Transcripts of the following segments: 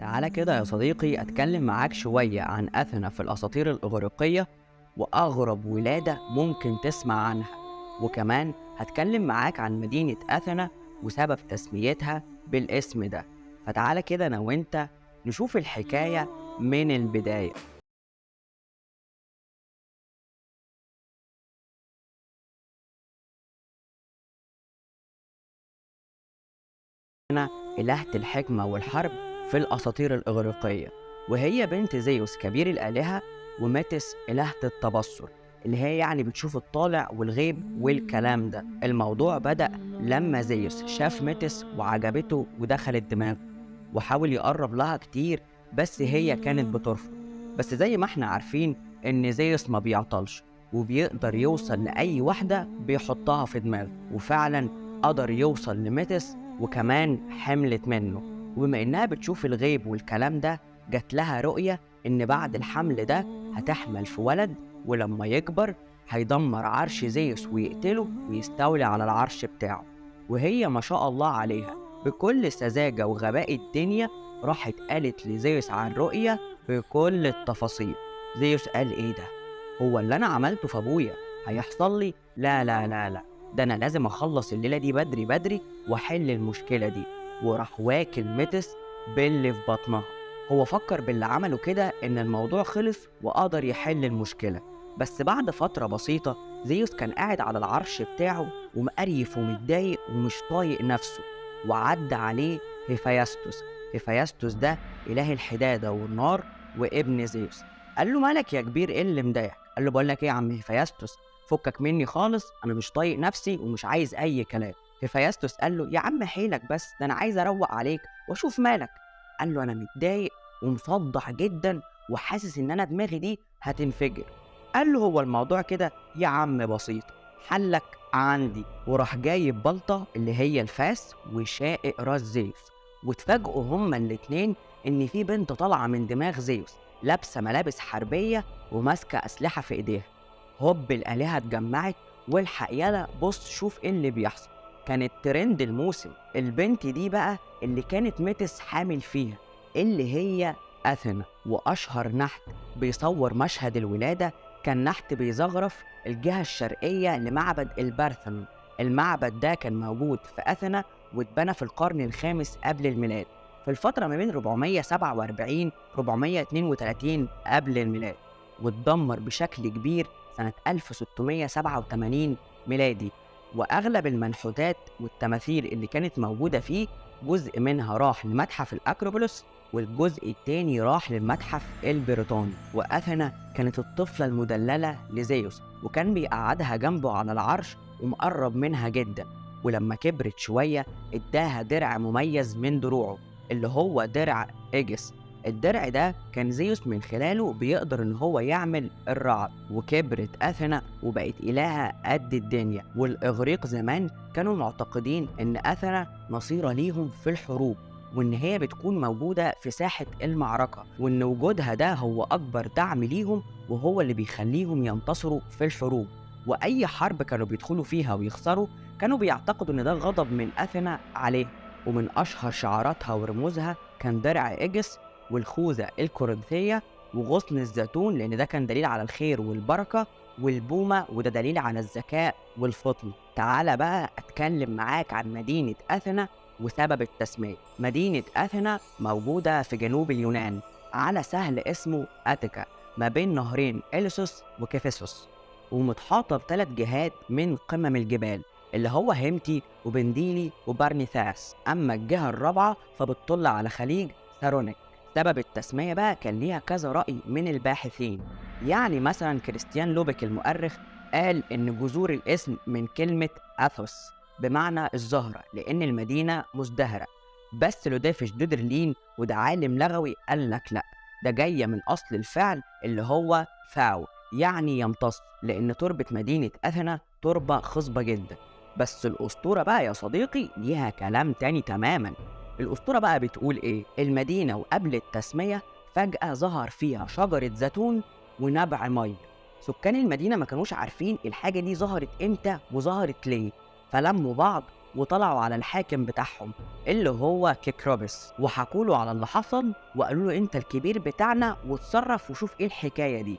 تعالى كده يا صديقي أتكلم معاك شوية عن أثينا في الأساطير الإغريقية وأغرب ولادة ممكن تسمع عنها. وكمان هتكلم معاك عن مدينة أثينا وسبب تسميتها بالاسم ده. فتعالى كده أنا وإنت نشوف الحكاية من البداية. أثينا إلهة الحكمة والحرب في الأساطير الإغريقية، وهي بنت زيوس كبير الآلهة وماتس إلهة التبصر، اللي هي يعني بتشوف الطالع والغيب والكلام ده. الموضوع بدأ لما زيوس شاف ماتس وعجبته ودخلت دماغه، وحاول يقرب لها كتير بس هي كانت بترفض. بس زي ما احنا عارفين إن زيوس ما بيعطلش وبيقدر يوصل لأي واحدة بيحطها في دماغه، وفعلا قدر يوصل لماتس وكمان حملت منه. وبما إنها بتشوف الغيب والكلام ده، جات لها رؤية إن بعد الحمل ده هتحمل في ولد، ولما يكبر هيدمر عرش زيوس ويقتله ويستولي على العرش بتاعه. وهي ما شاء الله عليها بكل سذاجة وغباء الدنيا راحت قالت لزيوس عن الرؤية بكل التفاصيل. زيوس قال إيه ده؟ هو اللي أنا عملته في أبويا هيحصل لي؟ لا لا لا لا، ده أنا لازم أخلص الليلة دي بدري بدري وأحل المشكلة دي. وراح واكل ميتس باللي في بطنها. هو فكر باللي عمله كده إن الموضوع خلص وقدر يحل المشكلة. بس بعد فترة بسيطة زيوس كان قاعد على العرش بتاعه ومقريف ومتضايق ومش طايق نفسه، وعدى عليه هيفايستوس. هيفايستوس ده إله الحدادة والنار وابن زيوس. قال له مالك يا كبير، إيه اللي مضايقك؟ قال له بقول لك إيه يا عم هيفايستوس، فكك مني خالص، أنا مش طايق نفسي ومش عايز أي كلام. هيفايستوس قال له يا عم حيلك بس، ده أنا عايز أروق عليك وأشوف مالك. قال له أنا متضايق ومصدع جدا وحاسس إن أنا دماغي دي هتنفجر. قال له هو الموضوع كده يا عم بسيط، حلك عندي. وراح جايب بلطة اللي هي الفاس وشائق راس زيوس، واتفاجئوا هما الاتنين إن في بنت طالعة من دماغ زيوس لابسة ملابس حربية وماسكة أسلحة في إيديها. هوب الآلهة اتجمعت والحق يلا بص شوف إيه اللي بيحصل. كانت ترند الموسم البنت دي بقى اللي كانت ميتس حامل فيها، اللي هي أثينا. وأشهر نحت بيصور مشهد الولادة كان نحت بيزغرف الجهة الشرقية لمعبد البارثنون. المعبد ده كان موجود في أثينا واتبنى في القرن الخامس قبل الميلاد، في الفترة ما بين 447 432 قبل الميلاد، واتدمر بشكل كبير سنة 1687 ميلادي. وأغلب المنحوتات والتماثيل اللي كانت موجودة فيه جزء منها راح لمتحف الأكروبوليس والجزء التاني راح للمتحف البريطاني. وأثينا كانت الطفلة المدللة لزيوس، وكان بيقعدها جنبه على العرش ومقرب منها جدا. ولما كبرت شوية اداها درع مميز من دروعه اللي هو درع إيجس. الدرع ده كان زيوس من خلاله بيقدر ان هو يعمل الرعد. وكبرت أثينا وبقت إلهة قد الدنيا. والإغريق زمان كانوا معتقدين ان أثينا نصيرة ليهم في الحروب، وان هي بتكون موجودة في ساحة المعركة، وان وجودها ده هو اكبر دعم ليهم وهو اللي بيخليهم ينتصروا في الحروب. واي حرب كانوا بيدخلوا فيها ويخسروا كانوا بيعتقدوا ان ده غضب من أثينا عليه. ومن اشهر شعاراتها ورموزها كان درع إيجس والخوذة الكورنثية وغصن الزيتون لأن ده كان دليل على الخير والبركة، والبومة وده دليل على الذكاء والفطن. تعال بقى أتكلم معاك عن مدينة أثينا وسبب التسمية. مدينة أثينا موجودة في جنوب اليونان على سهل اسمه أتيكا ما بين نهرين إليسوس وكيفيسوس، ومتحاطة بثلاث جهات من قمم الجبال اللي هو هيمتي وبنديلي وبارنيثاس. أما الجهة الرابعة فبتطل على خليج سارونيك. سبب التسمية بقى كان ليها كذا رأي من الباحثين. يعني مثلا كريستيان لوبيك المؤرخ قال إن جذور الاسم من كلمة أثوس بمعنى الزهرة لأن المدينة مزدهرة. بس لوديفش دودرلين وده عالم لغوي قال لك لأ، ده جاية من أصل الفعل اللي هو فاو يعني يمتص، لأن تربة مدينة أثينا تربة خصبة جدا. بس الأسطورة بقى يا صديقي ليها كلام تاني تماما. الأسطورة بقى بتقول إيه؟ المدينة وقبل التسمية فجأة ظهر فيها شجرة زيتون ونبع مية. سكان المدينة ما كانوش عارفين الحاجة دي ظهرت إمتى وظهرت ليه، فلموا بعض وطلعوا على الحاكم بتاعهم اللي هو كيكروبس، وحكوا له على اللي حصل وقالوا له انت الكبير بتاعنا واتصرف وشوف ايه الحكايه دي.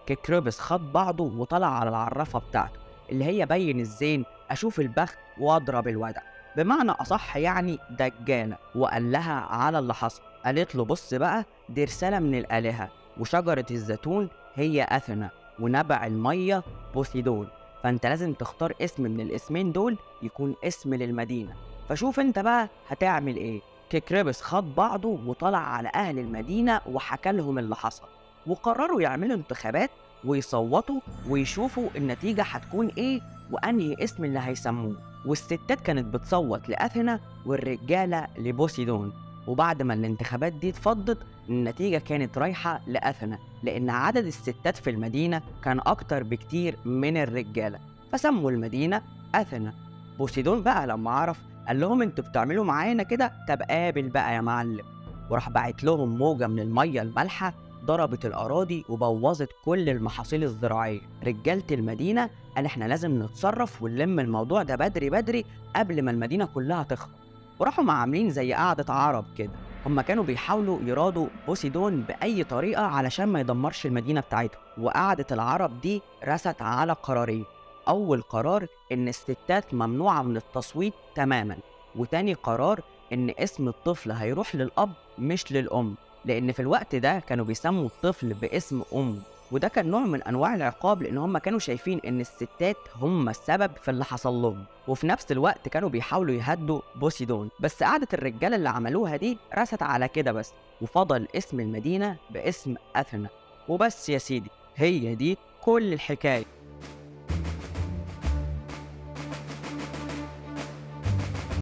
كيكروبس خد بعضه وطلع على العرافه بتاعته اللي هي بين الزين، اشوف البخت واضرب الودع، بمعنى اصح يعني دجاله، وقال لها على اللي حصل. قالت له بص بقى، دي رساله من الالهه، وشجره الزيتون هي اثنا، ونبع الميه بوسيدون، فانت لازم تختار اسم من الاسمين دول يكون اسم للمدينه، فشوف انت بقى هتعمل ايه. كيكروبس خد بعضه وطلع على اهل المدينه وحكى لهم اللي حصل، وقرروا يعملوا انتخابات ويصوتوا ويشوفوا النتيجة هتكون ايه وانهي اسم اللي هيسموه. والستات كانت بتصوت لأثينا والرجالة لبوسيدون. وبعد ما الانتخابات دي اتفضت، النتيجة كانت رايحة لأثينا، لأن عدد الستات في المدينة كان أكتر بكتير من الرجالة، فسموا المدينة أثينا. بوسيدون بقى لما عرف قال لهم انتوا بتعملوا معانا كده، طب قابل بقى يا معلم، وراح باعت لهم موجة من المية المالحة ضربت الأراضي وبوظت كل المحاصيل الزراعية. رجالة المدينة قال احنا لازم نتصرف ونلم الموضوع ده بدري بدري قبل ما المدينة كلها تخرب، وراحوا عاملين زي قعدة عرب كده. هما كانوا بيحاولوا يرادوا بوسيدون بأي طريقة علشان ما يدمرش المدينة بتاعتهم. وقعدة العرب دي رست على قرارين: أول قرار إن الستات ممنوعة من التصويت تماما، وتاني قرار إن اسم الطفل هيروح للأب مش للأم، لأن في الوقت ده كانوا بيسموا الطفل باسم أمه، وده كان نوع من أنواع العقاب لأن هم كانوا شايفين إن الستات هم السبب في اللي حصل لهم. وفي نفس الوقت كانوا بيحاولوا يهدوا بوسيدون، بس قعدة الرجالة اللي عملوها دي رست على كده بس، وفضل اسم المدينة باسم أثينا. وبس يا سيدي، هي دي كل الحكاية.